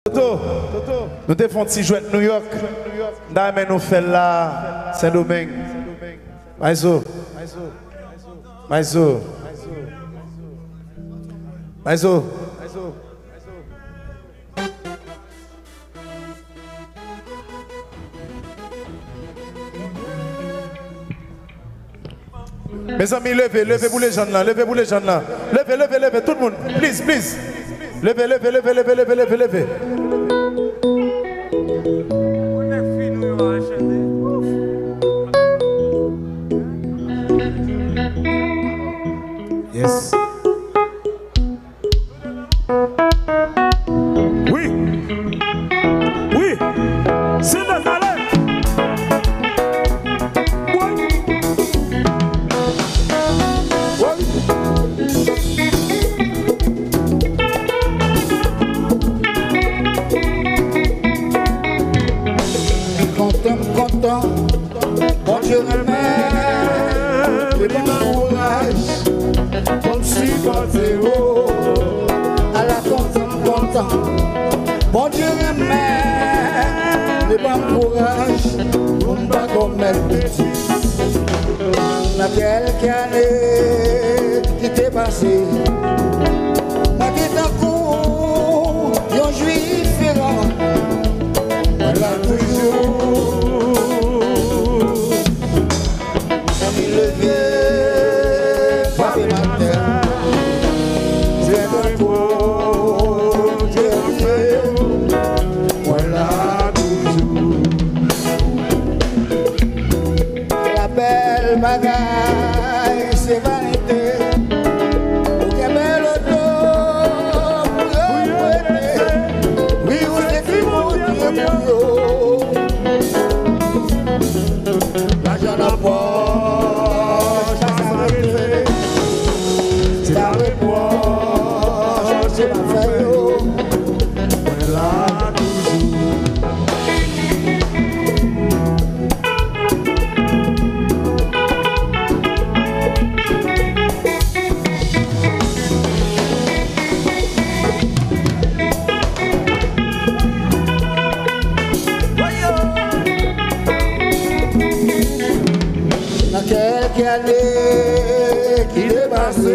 Toto, nous te font petit jouet de New York. D'ailleurs, nous faisons là Saint-Domingue. Maïso. Maïso. Maïso. Mes amis, levez pour les jeunes là, levez pour les jeunes là. Levez, tout le monde, please. Levez. Yes. Oui. C'est Nazareth. Content, bon Dieu remet le bon courage, bon supporter à la content, bon Dieu remet le bon courage, pour ne pas commettre petit. La quelques années qui t'est passé, ma tête en cours, yon juif différent, voilà toujours. Bagaille, c'est vanité. Ou que bel auto, oui, vous êtes mon Dieu. L'argent dans la poche, ça s'arrête. C'est la réponse, c'est la fête. Voilà toujours. Quelques années qui dépassent,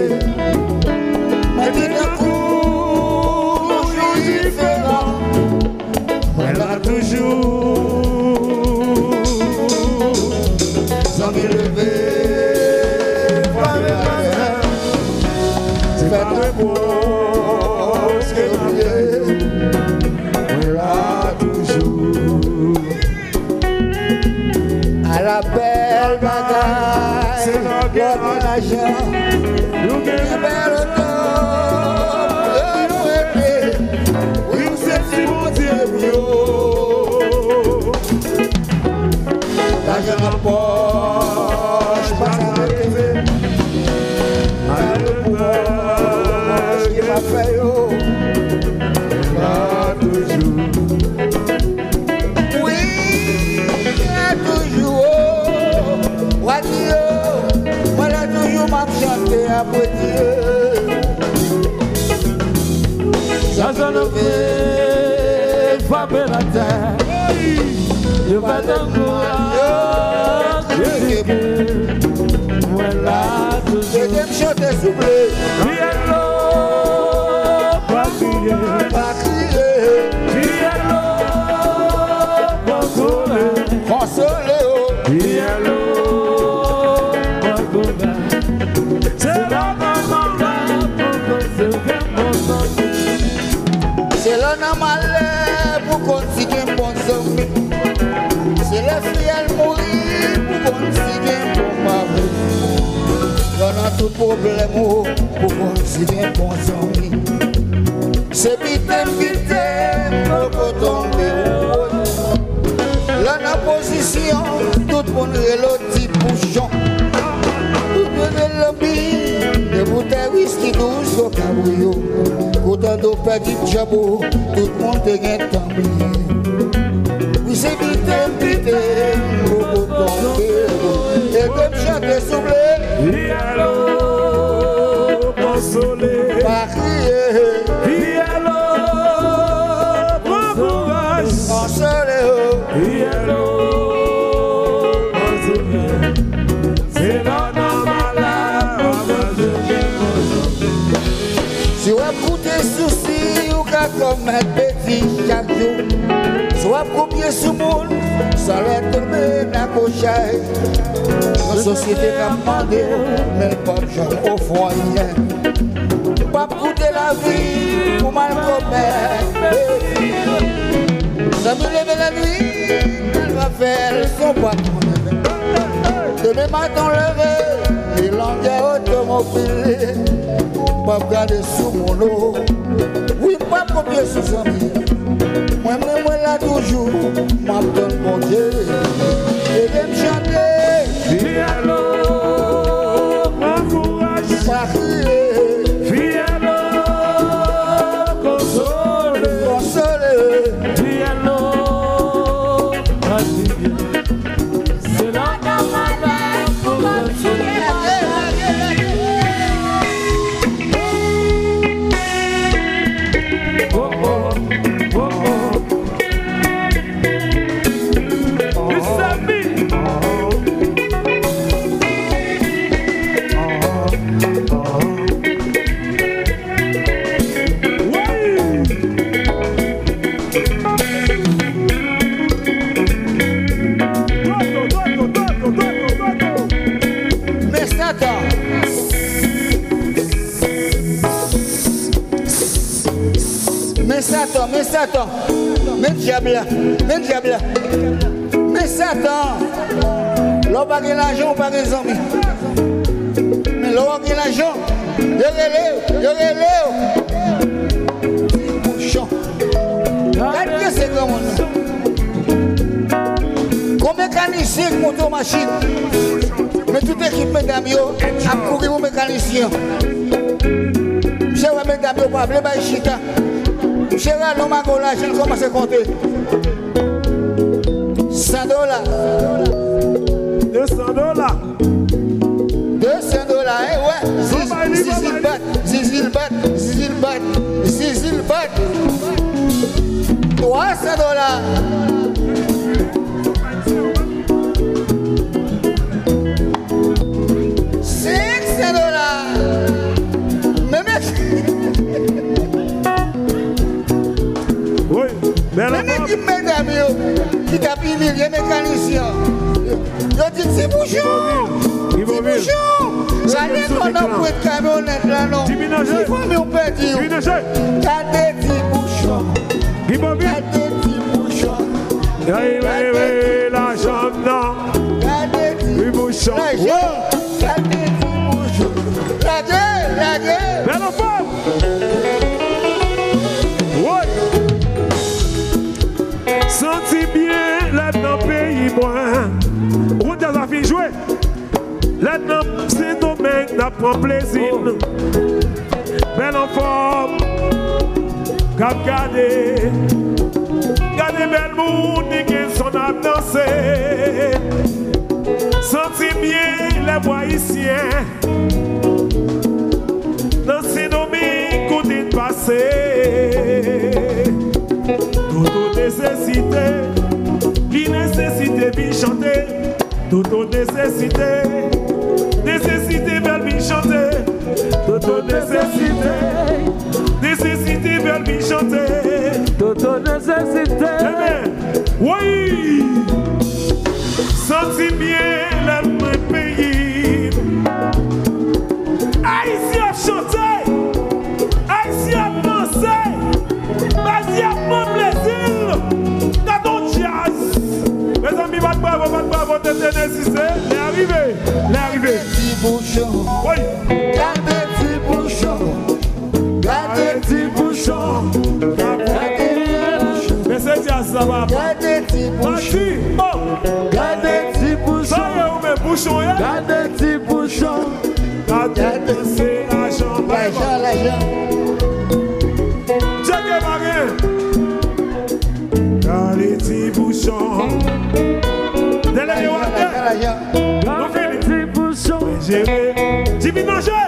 ma vie d'un coup, jour différent, voilà toujours, sans me lever, c'est pas de pause que l'oublier, voilà toujours, à la belle bagaille. C'est l'argent, nous bel auto, oui, vous êtes si bon Dieu, l'argent dans la poche, pas s'arrêter, à la poche, qui m'a fait là toujours. Oui, toujours, radio. Voilà toujours m'a chanté après Dieu. Ça s'en fait, frapper la terre. Je vais t'encourager. Voilà toujours. Je t'aime chanter soufflé. Viens-le, pas crier. Viens-le, consoler. Viens-le. C'est l'homme malheur pour continuer un bon zombie. C'est les filles mourir pour continuer un bon mari. On a tout problème pour continuer un bon zombie. C'est vite, pour tomber. Là, la position, tout le monde est le petit bouchon. Tout le lobby, des bouteilles whisky douce au cabrio. Autant de petits jabos, tout le monde est un tambour. Oui, c'est vite, pour tomber. Et comme chanter soufflé, viens-le, consoler, pas crier, viens-le. comme un petit chaque jour. Soit combien sous monde, sans les tomber dans la cochaille. La société a demandé, mais pas jamais au fond rien. Pas coûter la vie pour mal commettre. Ça me lève la nuit, elle va faire son patron. Demain matin levé, il en est automobile. Pas garder sous mon eau, oui, pas copier sous son lit. Moi-même, moi là toujours, m'attends mon Dieu. Et de me chanter, Fialo, encourage, Fialo, console, Fialo, fatigué. C'est là qu'on va pour continuer. Mais Satan, mais diable, mais Satan, l'on pas de l'argent, pas des amis. Mais l'on pas de l'argent, yo relève. Bouchon. Qu'est-ce que c'est comme ça? Comme mécanicien, moto machine. Mais toute équipe, mesdames, a couru au mécanicien. Monsieur, mesdames, pas blé, bah, chita. Chéra, l'homme à gola, je commence à compter. $100. $200, eh ouais. Zizil bat. $300. $500. Mais mec. Mais qui mesdames qui t'a pris les mécaniciens. Yo dit c'est bouchon. Ça n'est pas dans le camionnette là non. Il faut me perdre. Gardez petit bouchon. Gardez petit bouchon. La chambre non. Gardez petit bouchon. Gardez petit bouchon. Lagez. Belle femme. Senti bien, là dans le pays, moi. Où t'as la fille jouer? Là dans ces domaines, n'a pas plaisir. Belle en forme, cap gardé. Gardez belle monde, qui son âme danser. Senti bien, les voix ici. Dans ces domaines, côté de passé. Toute nécessité, qui nécessité, vie chanter. Toute nécessité, belle vie chanter. Toute nécessité, belle vie chanter. Toute nécessité, oui. Senti bien le pays. Haïti a chanté, Haïti a dansé. Vas-y, à mon plaisir, t'as ton jazz. Mes amis, va bravo, t'es nécessaire. Il est arrivé. Petit bouchon. Oui. Gardez petit bouchon. Mais c'est jazz, ça va. Gardez petit bouchon. Gardez petit bouchon. Ça y est, où mes bouchons, ya? Gardez petit bouchon. Gardez, c'est l'argent. L'argent. Checkez ma main. Gardez petit bouchon. Délégué Water. Nous finissons. Gérer. Jimmy Nanger.